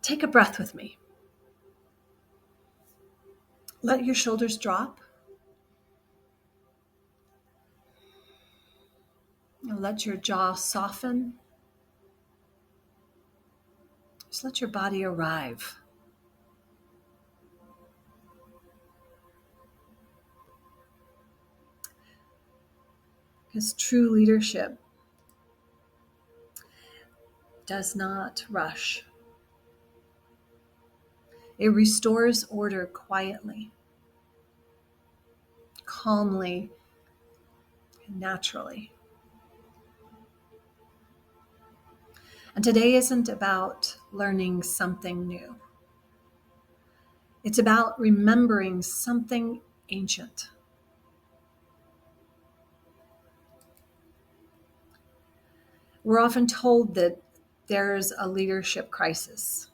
Take a breath with me. Let your shoulders drop. Let your jaw soften. Just let your body arrive. Because true leadership does not rush. It restores order quietly, calmly, and naturally. And today isn't about learning something new. It's about remembering something ancient. We're often told that there's a leadership crisis.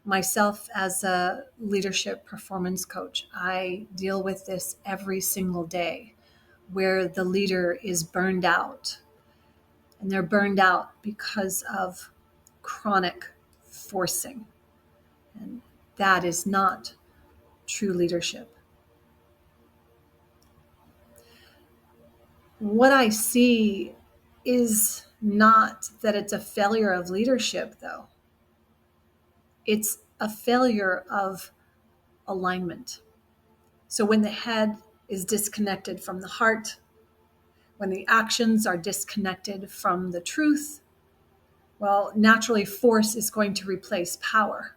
Myself, as a leadership performance coach, I deal with this every single day, where the leader is burned out. And they're burned out because of chronic forcing. And that is not true leadership. What I see is not that it's a failure of leadership, though. It's a failure of alignment. So when the head is disconnected from the heart, when the actions are disconnected from the truth, well, naturally force is going to replace power.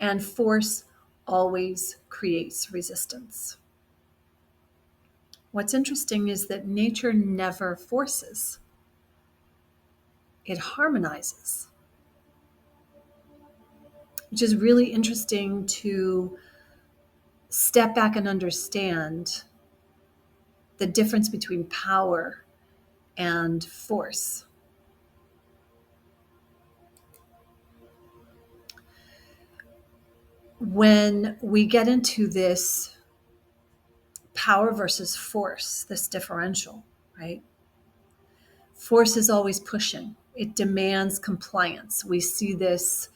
And force always creates resistance. What's interesting is that nature never forces. It harmonizes, which is really interesting to step back and understand the difference between power and force. When we get into this power versus force, this differential, right? Force is always pushing. It demands compliance. We see this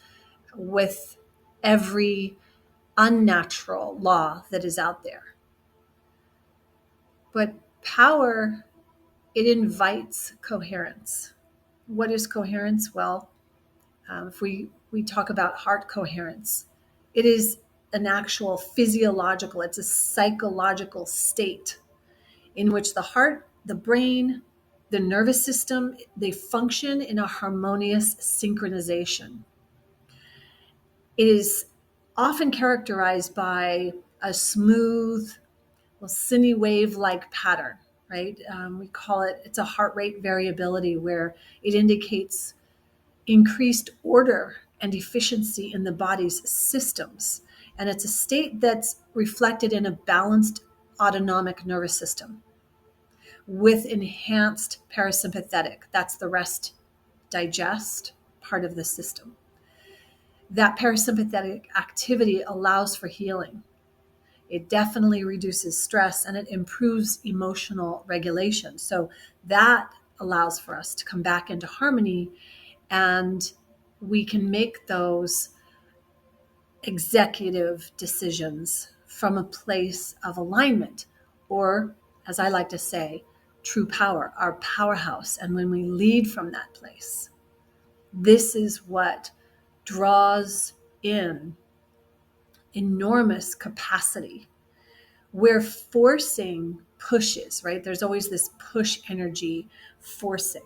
with every unnatural law that is out there. But power, it invites coherence. What is coherence? Well, if we talk about heart coherence, it is an actual physiological, it's a psychological state in which the heart, the brain, the nervous system, they function in a harmonious synchronization. It is often characterized by a smooth, cine wave-like pattern, right? We call it, it's a heart rate variability where it indicates increased order and efficiency in the body's systems. And it's a state that's reflected in a balanced autonomic nervous system with enhanced parasympathetic. That's the rest, digest part of the system. That parasympathetic activity allows for healing. It definitely reduces stress and it improves emotional regulation. So that allows for us to come back into harmony, and we can make those executive decisions from a place of alignment, or, as I like to say, true power, our powerhouse. And when we lead from that place, this is what draws in enormous capacity, where forcing pushes, right? There's always this push energy forcing.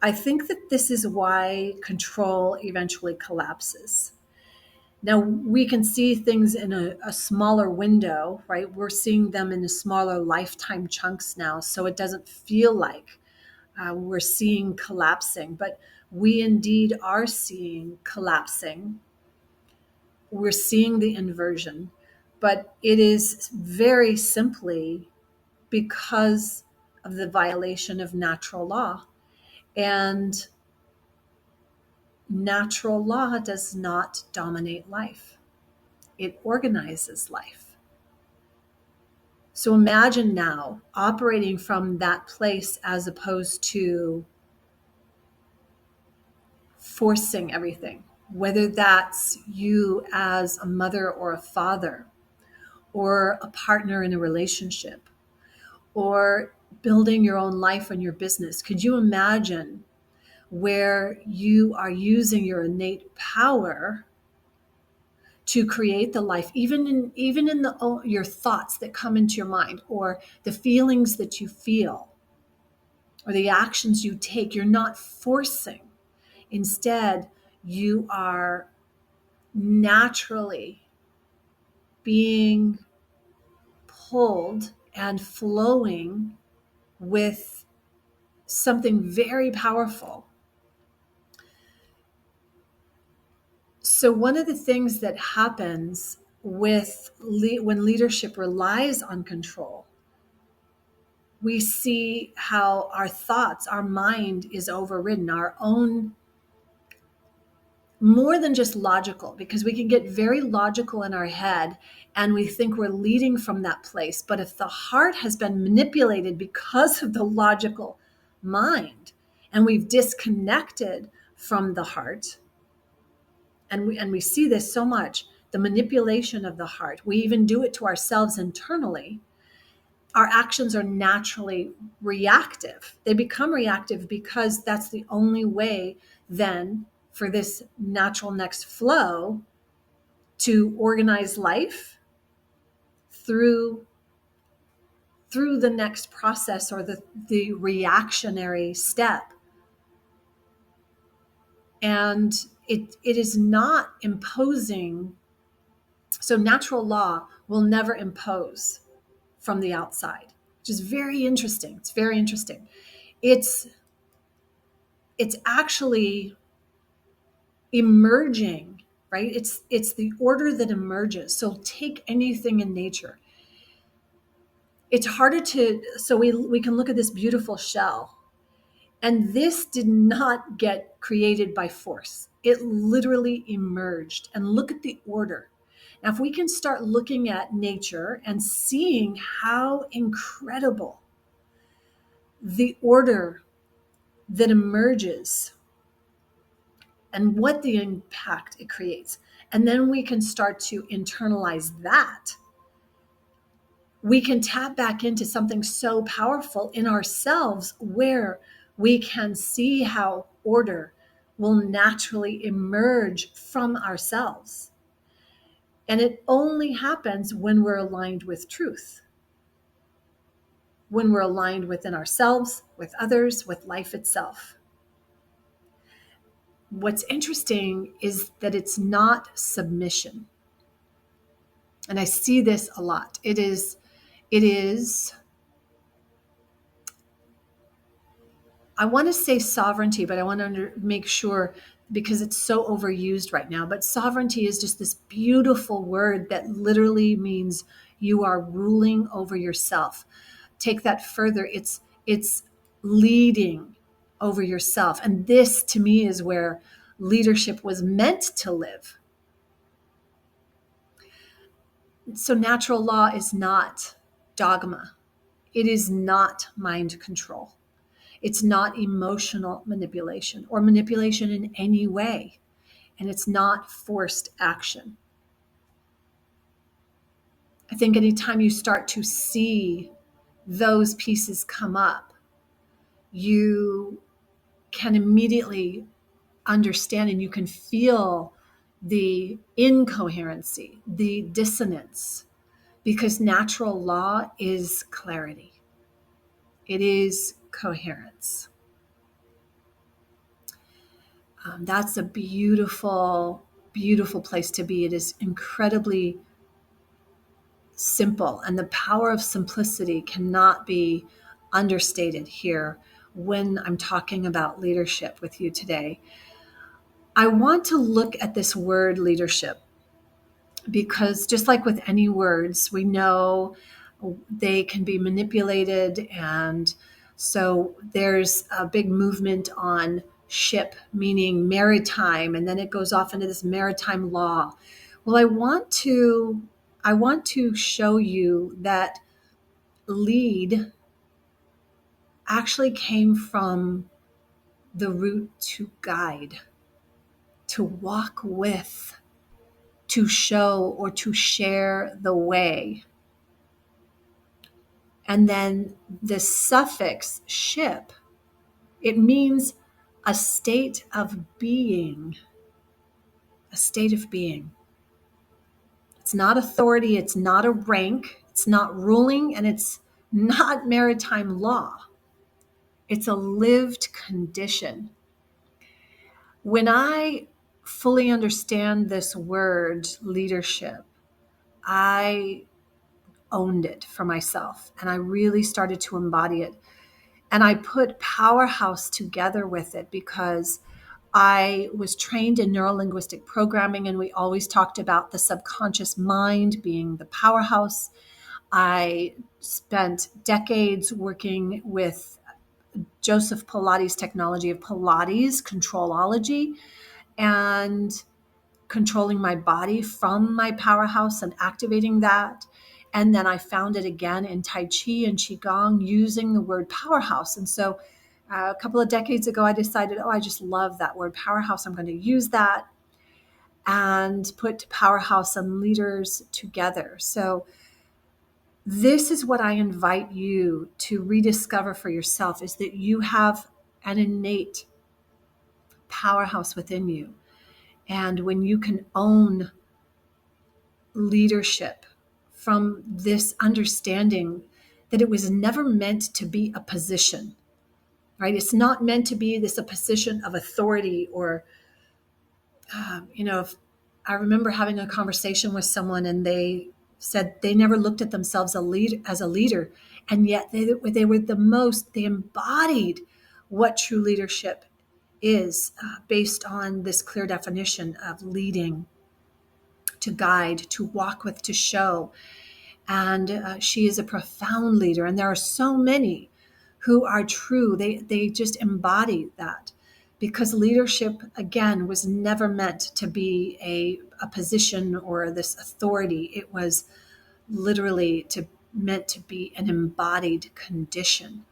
I think that this is why control eventually collapses. Now, we can see things in a smaller window, right? We're seeing them in smaller lifetime chunks now, so it doesn't feel like we're seeing collapsing, but we indeed are seeing collapsing. We're seeing the inversion, but it is very simply because of the violation of natural law. And natural law does not dominate life. It organizes life. So imagine now operating from that place as opposed to forcing everything, whether that's you as a mother or a father, or a partner in a relationship, or building your own life and your business. Could you imagine where you are using your innate power to create the life, even in your thoughts that come into your mind, or the feelings that you feel, or the actions you take? You're not forcing. Instead, you are naturally being pulled and flowing with something very powerful. So one of the things that happens when leadership relies on control, we see how our thoughts, our mind is overridden, our own, more than just logical, because we can get very logical in our head and we think we're leading from that place. But if the heart has been manipulated because of the logical mind, and we've disconnected from the heart, and we see this so much, the manipulation of the heart, we even do it to ourselves internally. Our actions are naturally reactive. They become reactive because that's the only way then for this natural next flow to organize life through the next process, or the reactionary step. And it is not imposing. So natural law will never impose from the outside, which is very interesting. It's very interesting. It's actually emerging, right? It's the order that emerges. So take anything in nature. It's harder to, so we can look at this beautiful shell, and this did not get created by force. It literally emerged. And look at the order. Now, if we can start looking at nature and seeing how incredible the order that emerges and what the impact it creates, and then we can start to internalize that, we can tap back into something so powerful in ourselves, where we can see how order will naturally emerge from ourselves. And it only happens when we're aligned with truth, when we're aligned within ourselves, with others, with life itself. What's interesting is that it's not submission. And I see this a lot. It is, I want to say sovereignty, but I want to make sure, because it's so overused right now. But sovereignty is just this beautiful word that literally means you are ruling over yourself. Take that further. It's leading over yourself. And this, to me, is where leadership was meant to live. So natural law is not dogma. It is not mind control. It's not emotional manipulation or manipulation in any way. And it's not forced action. I think anytime you start to see those pieces come up, you can immediately understand, and you can feel the incoherency, the dissonance, because natural law is clarity. It is coherence. That's a beautiful, beautiful place to be. It is incredibly simple, and the power of simplicity cannot be understated here when I'm talking about leadership with you today. I want to look at this word leadership, because just like with any words, we know they can be manipulated. And so there's a big movement on ship, meaning maritime, and then it goes off into this maritime law. Well, I want to show you that lead actually came from the root to guide. to walk with, to show, or to share the way. And then the suffix ship, it means a state of being, a state of being. It's not authority, it's not a rank, it's not ruling, and it's not maritime law. It's a lived condition. When I fully understand this word leadership, I owned it for myself and I really started to embody it. And I put Powerhouse together with it because I was trained in neurolinguistic programming, and we always talked about the subconscious mind being the powerhouse. I spent decades working with Joseph Pilates' technology of Pilates, controlology, and controlling my body from my powerhouse and activating that. And then I found it again in Tai Chi and Qigong using the word powerhouse. And so a couple of decades ago, I decided, I just love that word powerhouse. I'm going to use that and put powerhouse and leaders together. So this is what I invite you to rediscover for yourself, is that you have an innate powerhouse within you. And when you can own leadership from this understanding that it was never meant to be a position, right? It's not meant to be a position of authority or, if I remember having a conversation with someone and they said they never looked at themselves as a leader. And yet they were they embodied what true leadership is, based on this clear definition of leading, to guide, to walk with, to show. And she is a profound leader. And there are so many who are true. They just embody that, because leadership, again, was never meant to be a position or this authority. It was literally meant to be an embodied condition,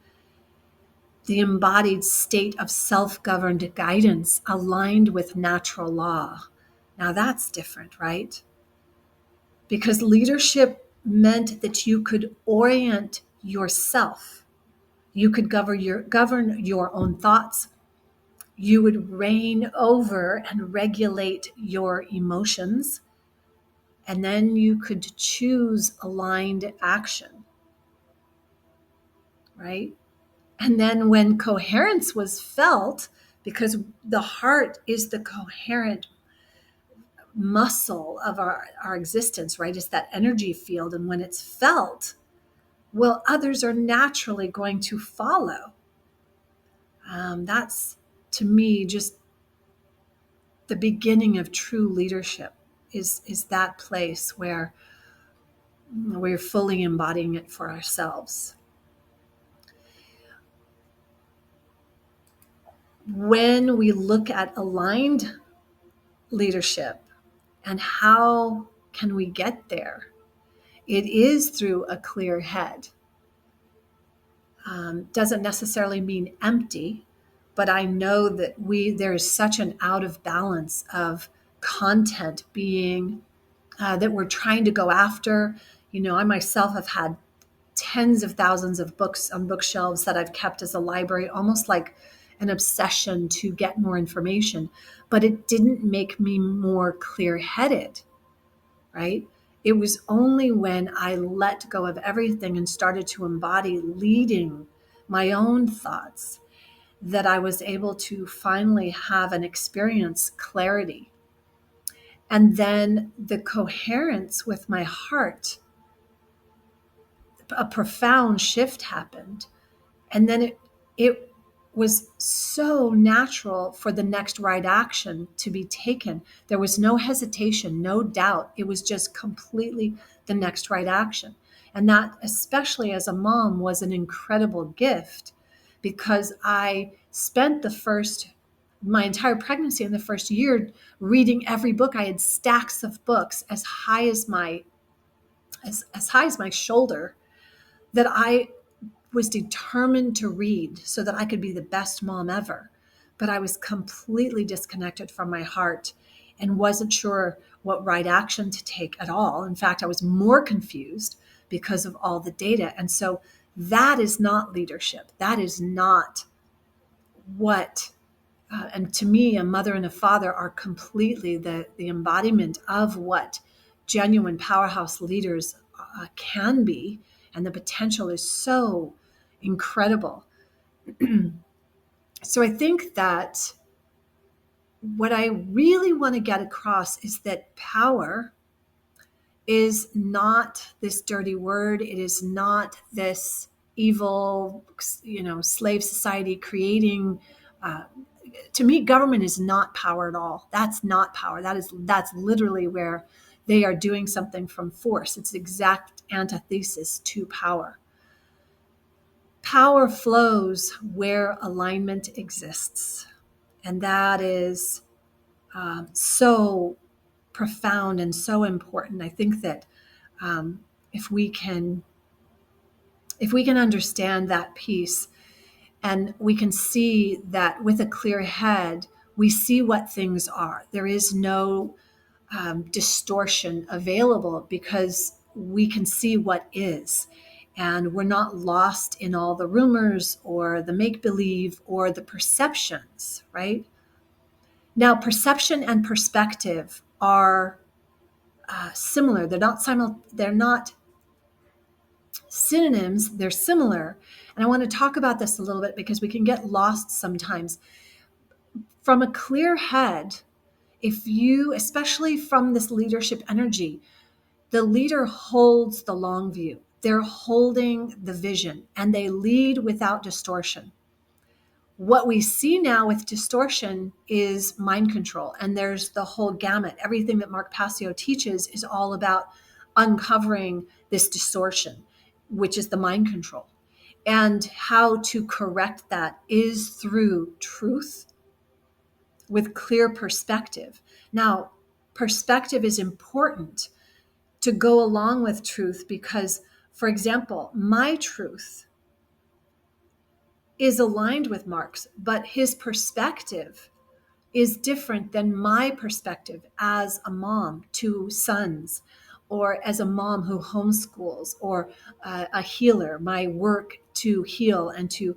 the embodied state of self-governed guidance aligned with natural law. Now that's different, right? Because leadership meant that you could orient yourself. You could govern your own thoughts. You would reign over and regulate your emotions. And then you could choose aligned action, right? And then when coherence was felt, because the heart is the coherent muscle of our existence, right? It's that energy field. And when it's felt, well, others are naturally going to follow. That's, to me, just the beginning of true leadership, is that place where we're fully embodying it for ourselves. When we look at aligned leadership and how can we get there, it is through a clear head. Doesn't necessarily mean empty, but I know that there is such an out of balance of content being that we're trying to go after. I myself have had tens of thousands of books on bookshelves that I've kept as a library, almost like an obsession to get more information, but it didn't make me more clear-headed, right? It was only when I let go of everything and started to embody leading my own thoughts that I was able to finally have and experience clarity. And then the coherence with my heart, a profound shift happened. And then it was so natural for the next right action to be taken. There was no hesitation, no doubt. It was just completely the next right action. And that, especially as a mom, was an incredible gift, because I spent my entire pregnancy and the first year reading every book. I had stacks of books as high as my shoulder that I was determined to read so that I could be the best mom ever. but I was completely disconnected from my heart and wasn't sure what right action to take at all. In fact, I was more confused because of all the data. And so that is not leadership. That is not what, and to me, a mother and a father are completely the embodiment of what genuine powerhouse leaders can be. And the potential is so incredible. So I think that what I really want to get across is that power is not this dirty word. It is not this evil, slave society creating. Uh, to me, government is not power at all. That's not power. That's literally where they are doing something from force. It's the exact antithesis to power. Power flows where alignment exists, and that is so profound and so important. I think that um, if we can understand that piece, and we can see that with a clear head, we see what things are. There is no distortion available because we can see what is. And we're not lost in all the rumors or the make believe or the perceptions, right? Now, perception and perspective are similar. They're not synonyms. They're similar. And I want to talk about this a little bit because we can get lost sometimes. From a clear head, if you, especially from this leadership energy, the leader holds the long view. They're holding the vision and they lead without distortion. What we see now with distortion is mind control. And there's the whole gamut. Everything that Mark Passio teaches is all about uncovering this distortion, which is the mind control. And how to correct that is through truth with clear perspective. Now, perspective is important to go along with truth because, for example, my truth is aligned with Mark's, but his perspective is different than my perspective as a mom to sons, or as a mom who homeschools, or a healer, my work to heal and to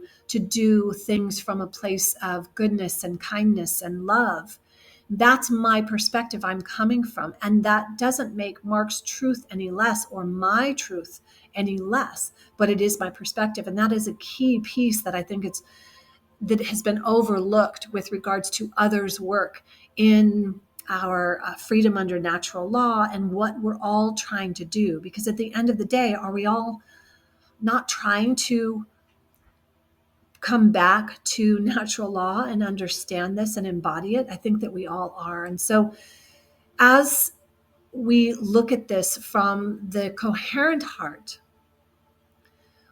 do things from a place of goodness and kindness and love. That's my perspective I'm coming from. And that doesn't make Mark's truth any less or my truth any less, but it is my perspective. And that is a key piece that I think that has been overlooked with regards to others' work in our freedom under natural law and what we're all trying to do. Because at the end of the day, are we all not trying to come back to natural law and understand this and embody it? I think that we all are. And so as we look at this from the coherent heart,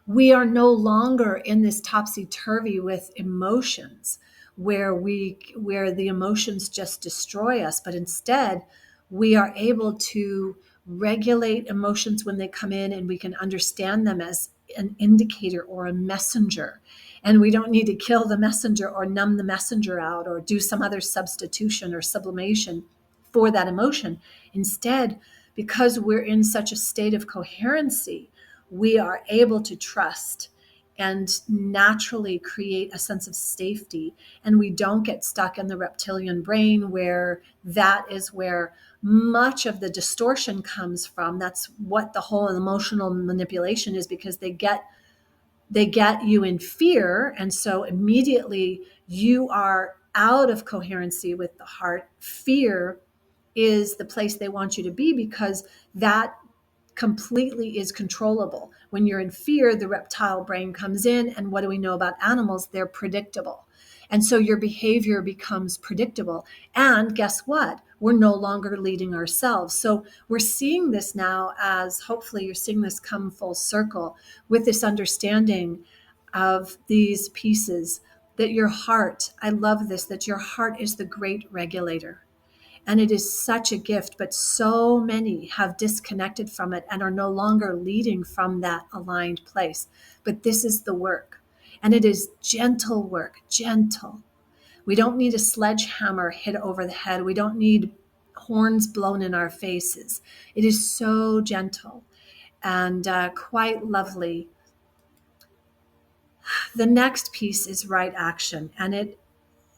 we are no longer in this topsy-turvy with emotions where the emotions just destroy us, but instead we are able to regulate emotions when they come in, and we can understand them as an indicator or a messenger. And we don't need to kill the messenger or numb the messenger out or do some other substitution or sublimation for that emotion. Instead, because we're in such a state of coherency, we are able to trust and naturally create a sense of safety. And we don't get stuck in the reptilian brain where that is where much of the distortion comes from. That's what the whole emotional manipulation is, because they get you in fear. And so immediately you are out of coherency with the heart. Fear is the place they want you to be because that completely is controllable. When you're in fear, the reptile brain comes in. And what do we know about animals? They're predictable. And so your behavior becomes predictable. And guess what? We're no longer leading ourselves. So we're seeing this now as, hopefully you're seeing this come full circle with this understanding of these pieces, that your heart, I love this, that your heart is the great regulator. And it is such a gift, but so many have disconnected from it and are no longer leading from that aligned place. But this is the work. And it is gentle work, gentle. We don't need a sledgehammer hit over the head. We don't need horns blown in our faces. It is so gentle and quite lovely. The next piece is right action, and it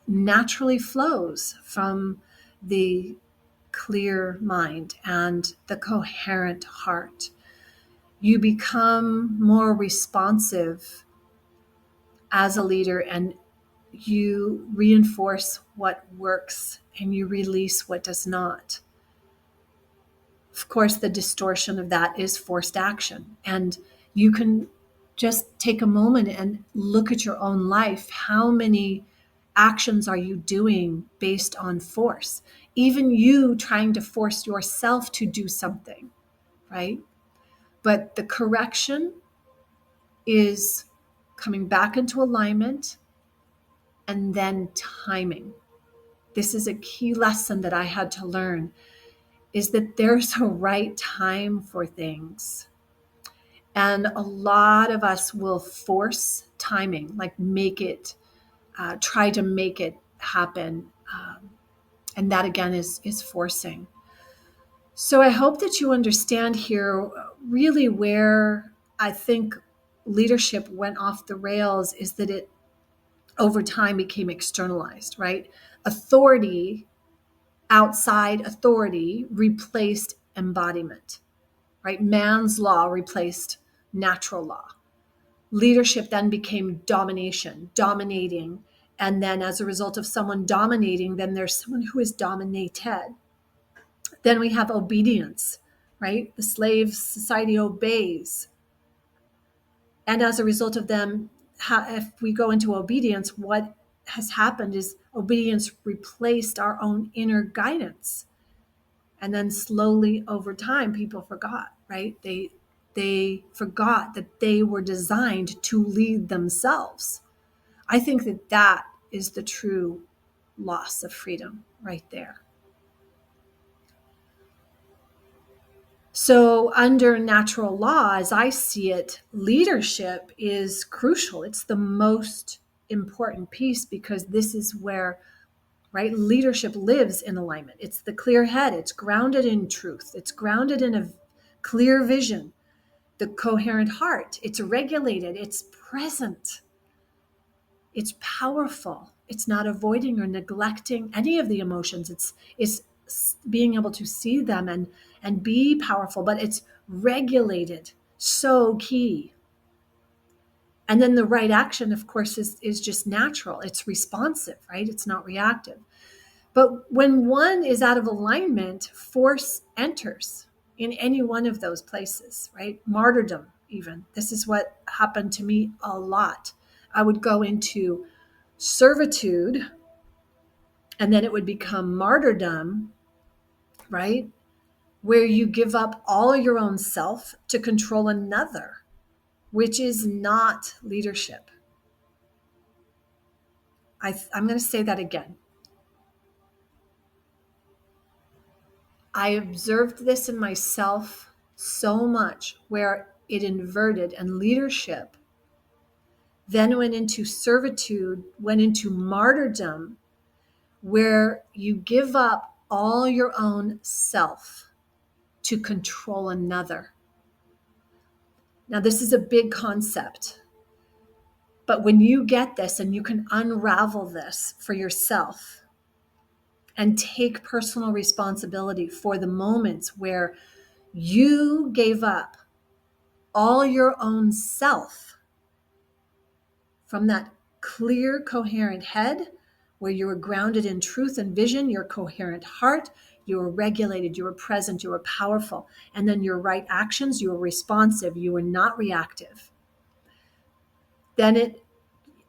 naturally flows from the clear mind and the coherent heart. You become more responsive as a leader, and you reinforce what works and you release what does not. Of course, the distortion of that is forced action. And you can just take a moment and look at your own life. How many actions are you doing based on force? Even you trying to force yourself to do something, right? But the correction is coming back into alignment and then timing. This is a key lesson that I had to learn, is that there's a right time for things. And a lot of us will force timing, like try to make it happen. And that again is forcing. So I hope that you understand here really where I think leadership went off the rails is that it over time became externalized, right? Outside authority replaced embodiment, right? Man's law replaced natural law. Leadership then became dominating. And then as a result of someone dominating, then there's someone who is dominated. Then we have obedience, right? The slave society obeys. And as a result of them, if we go into obedience, what has happened is obedience replaced our own inner guidance. And then slowly over time, people forgot, right? They forgot that they were designed to lead themselves. I think that is the true loss of freedom right there. So under natural law, as I see it, leadership is crucial. It's the most important piece because this is where, right, leadership lives in alignment. It's the clear head. It's grounded in truth. It's grounded in a clear vision, the coherent heart. It's regulated. It's present. It's powerful. It's not avoiding or neglecting any of the emotions. It's being able to see them and be powerful, but it's regulated. So key. And then the right action, of course, is just natural. It's responsive, right? It's not reactive. But when one is out of alignment, force enters in any one of those places, right? Martyrdom, even. This is what happened to me a lot. I would go into servitude, and then it would become martyrdom, right? Where you give up all your own self to control another, which is not leadership. I'm going to say that again. I observed this in myself so much where it inverted, and leadership then went into servitude, went into martyrdom, where you give up all your own self to control another. Now, this is a big concept, but when you get this and you can unravel this for yourself and take personal responsibility for the moments where you gave up all your own self from that clear, coherent head where you were grounded in truth and vision, your coherent heart, you were regulated, you were present, you were powerful. And then your right actions, you were responsive, you were not reactive. Then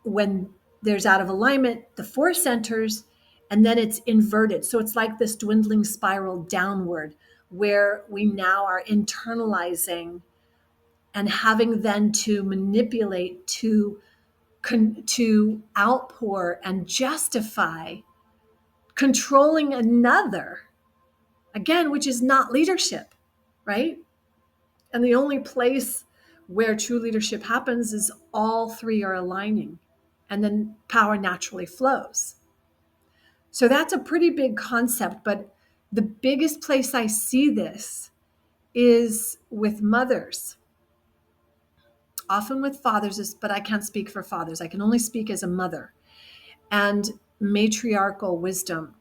when there's out of alignment, the force enters, and then it's inverted. So it's like this dwindling spiral downward where we now are internalizing and having then to manipulate to outpour and justify controlling another, again, which is not leadership, right? And the only place where true leadership happens is all three are aligning, and then power naturally flows. So that's a pretty big concept, but the biggest place I see this is with mothers, often with fathers, but I can't speak for fathers. I can only speak as a mother, and matriarchal wisdom.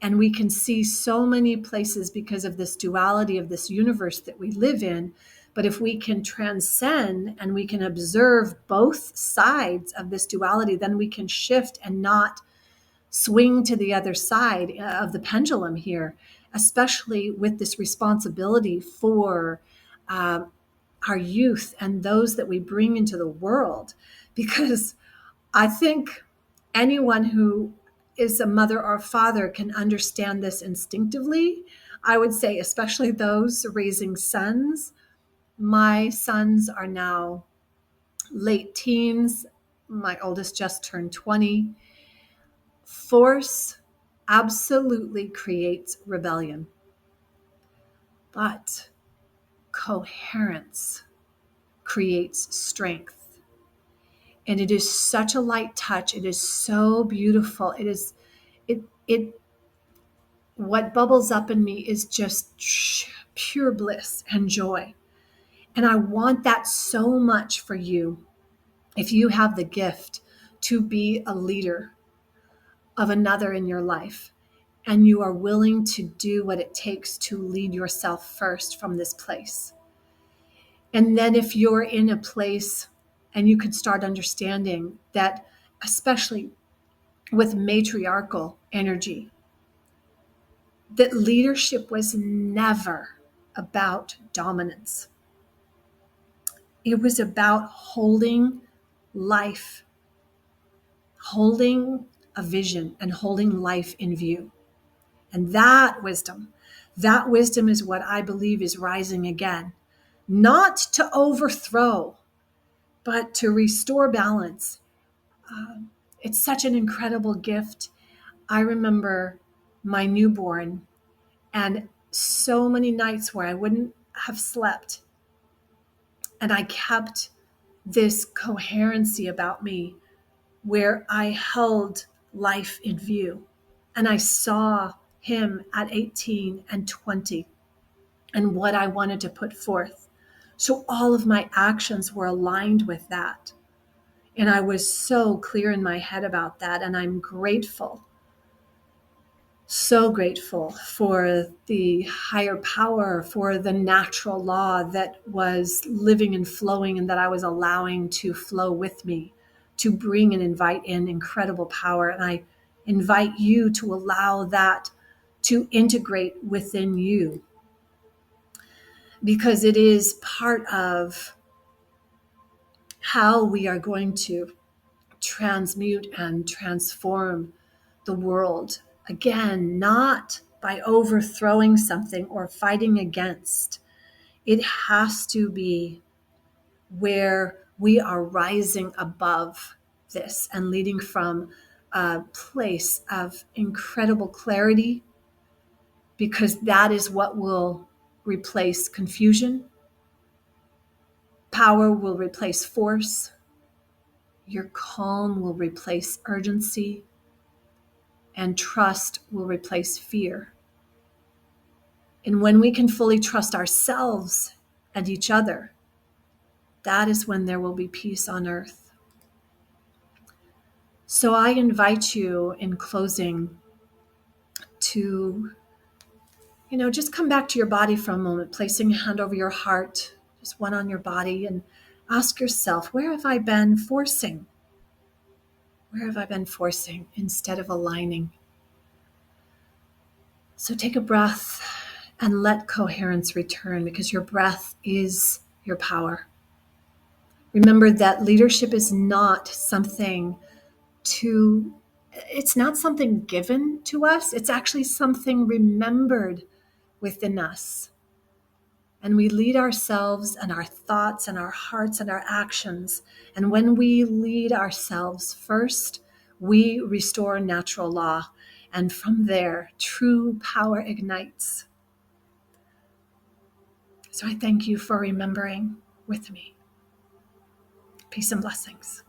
And we can see so many places because of this duality of this universe that we live in. But if we can transcend and we can observe both sides of this duality, then we can shift and not swing to the other side of the pendulum here, especially with this responsibility for uh, our youth and those that we bring into the world. Because I think anyone who is a mother or father can understand this instinctively. I would say, especially those raising sons. My sons are now late teens. My oldest just turned 20. Force absolutely creates rebellion, but coherence creates strength. And it is such a light touch. It is so beautiful. It what bubbles up in me is just pure bliss and joy. And I want that so much for you. If you have the gift to be a leader of another in your life, and you are willing to do what it takes to lead yourself first from this place. And then if you're in a place and you can start understanding that, especially with matriarchal energy, that leadership was never about dominance. It was about holding life, holding a vision, and holding life in view. And that wisdom is what I believe is rising again, not to overthrow, but to restore balance. It's such an incredible gift. I remember my newborn and so many nights where I wouldn't have slept. And I kept this coherency about me where I held life in view. And I saw him at 18 and 20 and what I wanted to put forth. So all of my actions were aligned with that. And I was so clear in my head about that. And I'm grateful, so grateful for the higher power, for the natural law that was living and flowing and that I was allowing to flow with me, to bring and invite in incredible power. And I invite you to allow that to integrate within you, because it is part of how we are going to transmute and transform the world. Again, not by overthrowing something or fighting against. It has to be where we are rising above this and leading from a place of incredible clarity, because that is what will replace confusion. Power will replace force. Your calm will replace urgency, and trust will replace fear. And when we can fully trust ourselves and each other, that is when there will be peace on earth. So I invite you in closing to, just come back to your body for a moment, placing a hand over your heart, just one on your body, and ask yourself, where have I been forcing? Where have I been forcing instead of aligning? So take a breath and let coherence return, because your breath is your power. Remember that leadership is not something it's not something given to us. It's actually something remembered within us. And we lead ourselves and our thoughts and our hearts and our actions. And when we lead ourselves first, we restore natural law. And from there, true power ignites. So I thank you for remembering with me. Peace and blessings.